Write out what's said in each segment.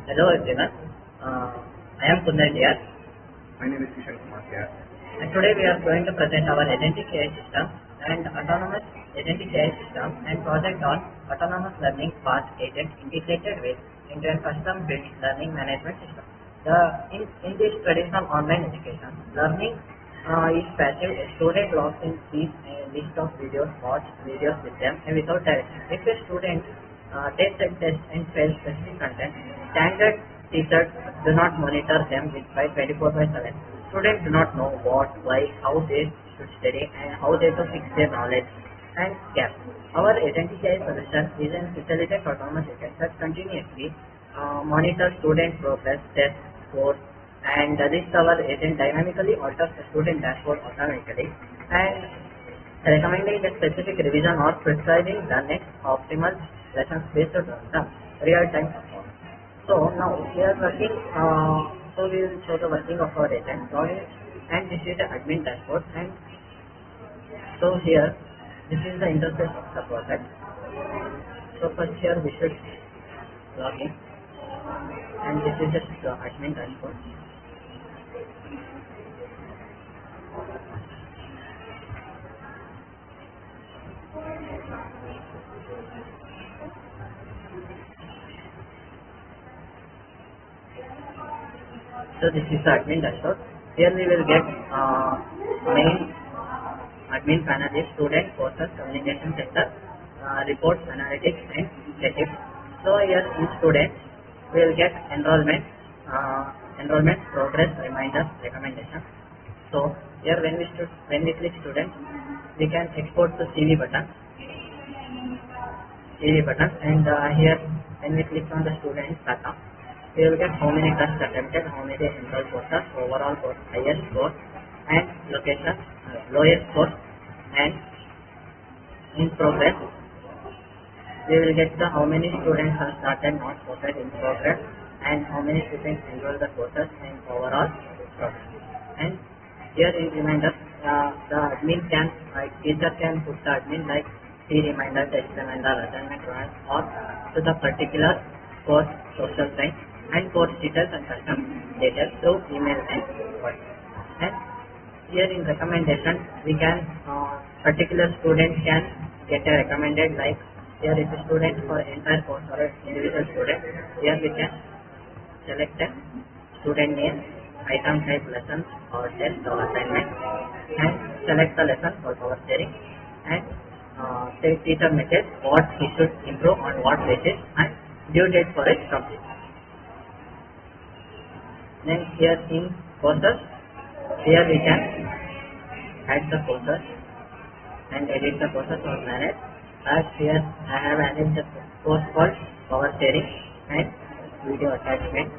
Hello everyone. I am Kunal here, My name is Kishan Kumar here. and today we are going to present our Agentic AI system and autonomous Agentic AI system and project on autonomous learning path agent integrated with into a custom built learning management system. In this traditional online education, learning is passive. A student logs in sees a list of videos, watch videos with them and without direction. If a student takes a test and fails specific content, standard teachers do not monitor them with by 24/7. Students do not know what, why, how they should study and how they to fix their knowledge and gaps. Our Agentic AI solution is an intelligent autonomous agent that continuously monitors student progress, test scores, and this our agent dynamically alters the student dashboard automatically and recommending the specific revision or prescribing the next optimal lessons based on the real-time performance. So now we are working, so we will show the working of our agent. And this is the admin dashboard. And so here, this is the interface of the project. So first here we should log in, and this is just the admin dashboard. So this is the admin dashboard. Here we will get main admin panel is student, courses, communication center, reports, analytics, and statistics. So here in student we will get enrollment, progress, reminders, recommendation. So here when we click student, we can export to CV button, and here when we click on the student data, we will get how many tests attempted, how many enrolled courses, overall course, highest score, and location, lowest score, and in progress, we will get the how many students have started, not started in progress, and how many students enrolled the courses and overall progress. And here in reminder, the admin can, teacher can put the admin like see reminder, test reminder, assignment reminder, or to the particular course, social science, and course details and custom details through email and WhatsApp. And here in recommendation, we can particular student can get a recommended like here is a student for entire course or an individual student. Here we can select a student name, item type, lessons or test or assignment, and select the lesson for power sharing and say teacher message what he should improve on what basis and due date for its completion. Then here in courses, here we can add the courses and edit the courses or manage. As here I have added the course called power sharing and video attachment.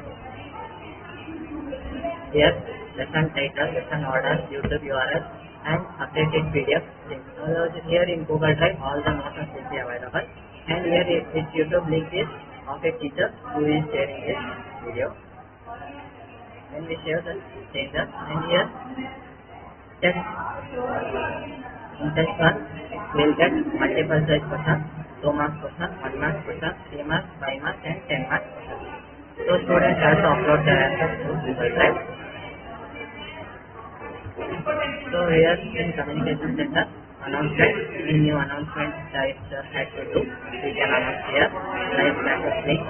Here lesson title, lesson order, YouTube URL and updated PDF link. Here in Google Drive all the notes will be available, and here this YouTube link is of a teacher who is sharing this video. When we save the changes, and here test in test 1 we will get multiple choice question, 2 marks question, 1 mark question, 3 marks, 5 marks and 10 marks question. So students have to upload their answers to Google Drive. So here in communication center announcement, in new announcement types had to do, we can announce here like status link,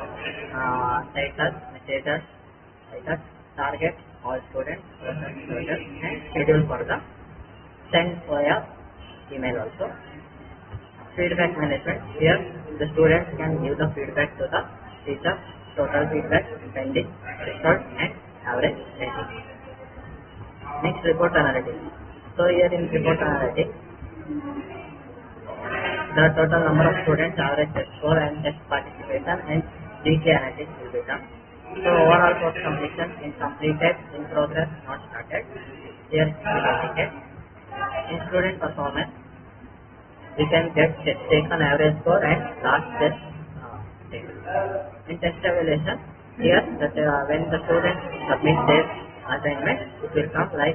status, messages, status, target, all students, person, students, and schedule for the send via email also. Feedback management, here the students can give the feedback to the teacher, total feedback, pending, result, and average rating. Next, report analytics. So here in report analytics, the total number of students, average test score and test participation and GK analytics will be done. So overall course completion, completed, in progress, not started. Here we indicate. In student performance, we can get taken average score and last test taken. In test evaluation, here that when the student submits their assignment, it will come like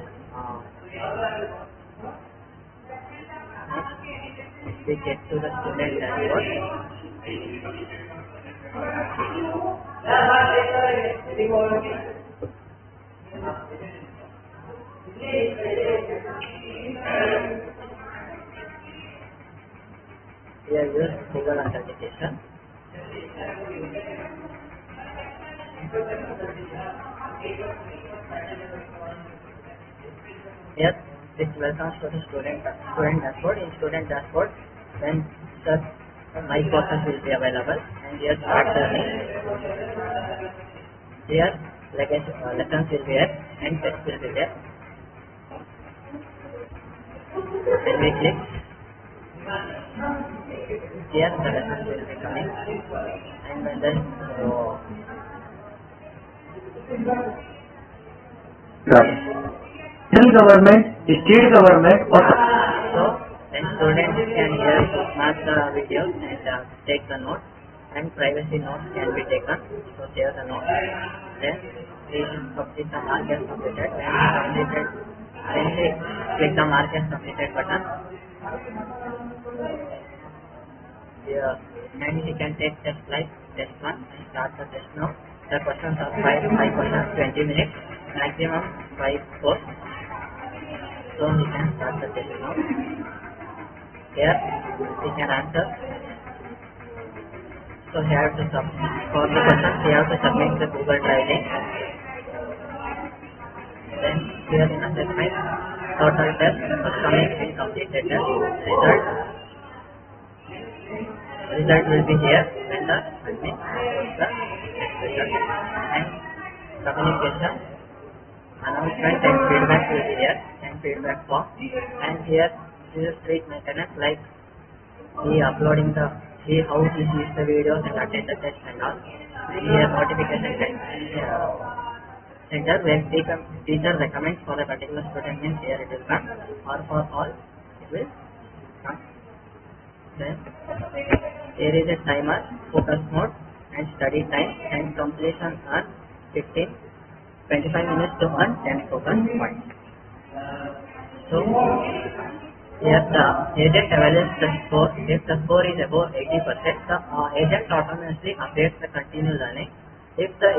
next we get to the student dashboard. Here use Google Authentication. Here this welcomes to the student dashboard. In student dashboard, then the my courses will be available, and here start learning. Here lessons will be there and test will be there. Then we click. Here the lessons will be coming, and then Central government, state government, or so then students can here mark the videos and take the notes, and privacy notes can be taken. So share the notes. Then we complete the mark as completed. When we click the mark as completed button, here and we can take test like test 1 and start the test now. The questions are 5 questions, 20 minutes, maximum 5 course. So we can start the test now. Here we can answer. So here to for the questions we have to submit the Google Drive link. Then here in assessment, total test, upcoming and completed test, result will be here when the admin posts the result, and communication, announcement and feedback will be here, and feedback form, and here this is street maintenance, like how he sees the videos and attend the test and all. Here notification center where teacher recommends for a particular student, means here it will come, or for all it will come. Then there is a timer, focus mode, and study time, and completion are 25 minutes to earn 10 focus points. So here the agent evaluates the score. If the score is above 80%, the agent automatically updates the continue learning. If the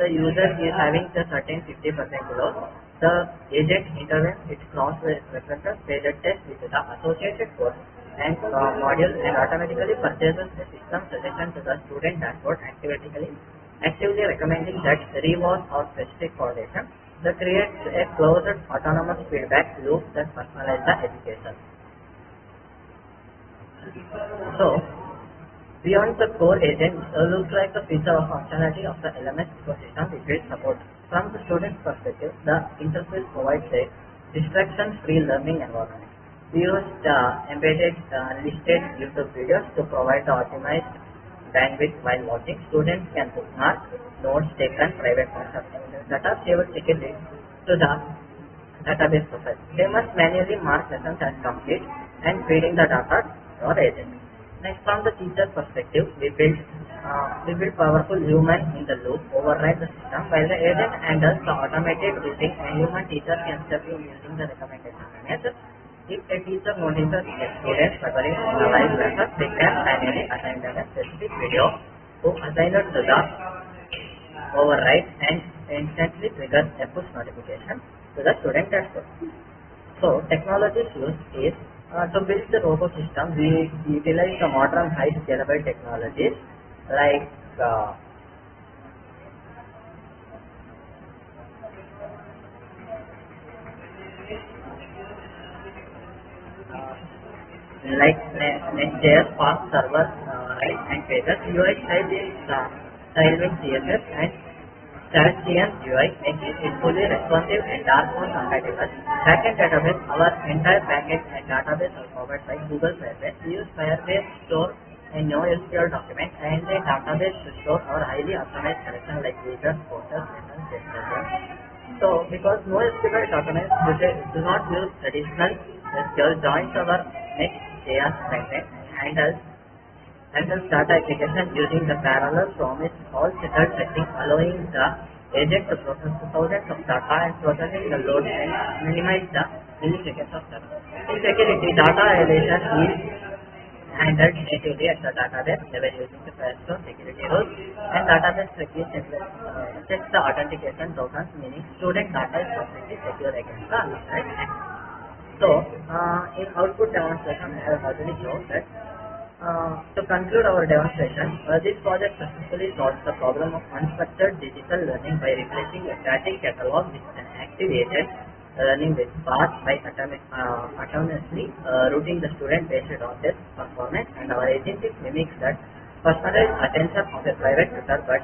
user is having the certain 50% below, the agent intervenes, it cross-references the test with the associated course and module, and automatically purchases the system suggestion to the student dashboard, actively recommending that reward or specific correlation. That creates a closed autonomous feedback loop that personalizes the education. So beyond the core agent looks like the feature of functionality of the LMS ecosystem which will support. From the student's perspective, the interface provides a distraction-free learning environment. We used embedded listed YouTube videos to provide the optimized bandwidth while watching. Students can bookmark notes taken, private concepts, that are saved securely to the database profile. They must manually mark lessons as complete and feeding the data or agent. Next, from the teacher perspective, we build powerful human in the loop, override the system, while the agent handles the automated routing, and human teacher can step in using the recommendation manager. If a teacher notices a student struggling in a live lesson, they can manually assign them a specific video to assign it to the override and instantly triggers a push notification to the student dashboard. So technology's use is to build the robo system. We utilize the modern high scalable technologies like Next.js, fast server, right, and pages. UI style is Tailwind CSS and Strategian UI, making it fully responsive and dark mode compatible. Backend database, our entire backend and database are covered by Google Firebase. We use Firebase to store a NoSQL document and a database to store our highly optimized collection like users, courses, lessons, etc. So, because NoSQL documents do not use traditional SQL, joins our Next.js frontend and handles data application using the parallel promise all settled setting, allowing the agent to process thousands of data and processing the load and minimize the milliseconds of data. In security, data violation is handled natively at the database level using the Firestone security rules, and database strictly checks the authentication tokens, meaning student data is perfectly secure against the unauthorized access. So, in output demonstration, I have already shown that. To conclude our demonstration, this project successfully solves the problem of unstructured digital learning by replacing a static catalog with an activated learning with path by autonomously routing the student based on their performance, and our agentic mimics that personalized attention of a private tutor but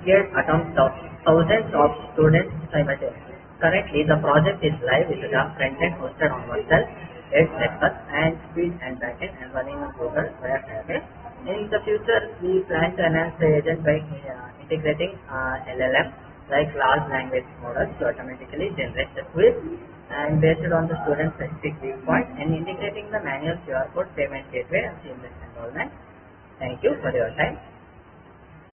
scaled attempts of thousands of students simultaneously. Currently, the project is live with the front-end hosted on Vercel, Edge Network, and Speed and Backend, and running on Google via Firebase. In the future, we plan to enhance the agent by integrating LLM like large language models to automatically generate the quiz and based on the student specific viewpoint, and integrating the manual QR code payment gateway and seamless enrollment. Thank you for your time.